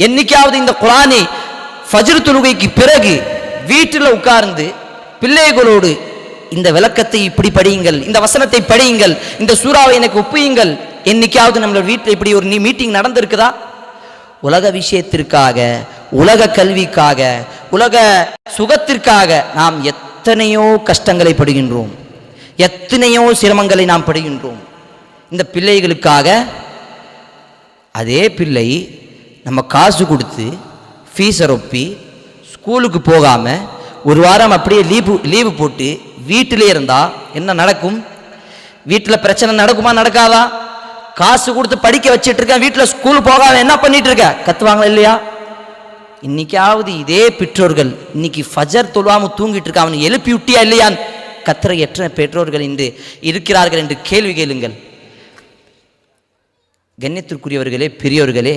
என்னைக்காவது இந்த குர்ஆனை ஃபஜ்ர் தொழுகைக்கு பிறகு வீட்டில் உட்கார்ந்து பிள்ளைகளோடு இந்த விளக்கத்தை இப்படி படியுங்கள், இந்த வசனத்தை படியுங்கள், இந்த சூறாவை எனக்கு ஒப்புயுங்கள், என்னைக்காவது நம்மளோட வீட்டில் இப்படி ஒரு மீட்டிங் நடந்திருக்குதா? உலக விஷயத்திற்காக, உலக கல்விக்காக, உலக சுகத்திற்காக நாம் எத்தனையோ கஷ்டங்களை படுகின்றோம், எத்தனையோ சிரமங்களை நாம் படுகின்றோம். இந்த பிள்ளைகளுக்காக அதே பிள்ளை நம்ம காசு கொடுத்து ஃபீஸை ரொப்பி ஸ்கூலுக்கு போகாமல் ஒரு வாரம் அப்படியே லீவு போட்டு வீட்டிலே இருந்தால் என்ன நடக்கும்? வீட்டில் பிரச்சனை நடக்குமா நடக்காதா? காசு கொடுத்து படிக்க வச்சுட்டு இருக்கேன், வீட்டில் ஸ்கூல் போகாம என்ன பண்ணிட்டு இருக்க? கத்துவாங்களா இல்லையா? இன்னைக்காவது இதே பெற்றோர்கள் இன்னைக்கு ஃபஜர் தொழுவாம தூங்கிட்டு இருக்க, அவனை எழுப்பி விட்டியா இல்லையான்னு கத்திர எத்தனை பெற்றோர்கள் இன்று இருக்கிறார்கள் என்று கேள்வி கேளுங்கள். கண்ணியத்திற்குரியவர்களே, பெரியோர்களே,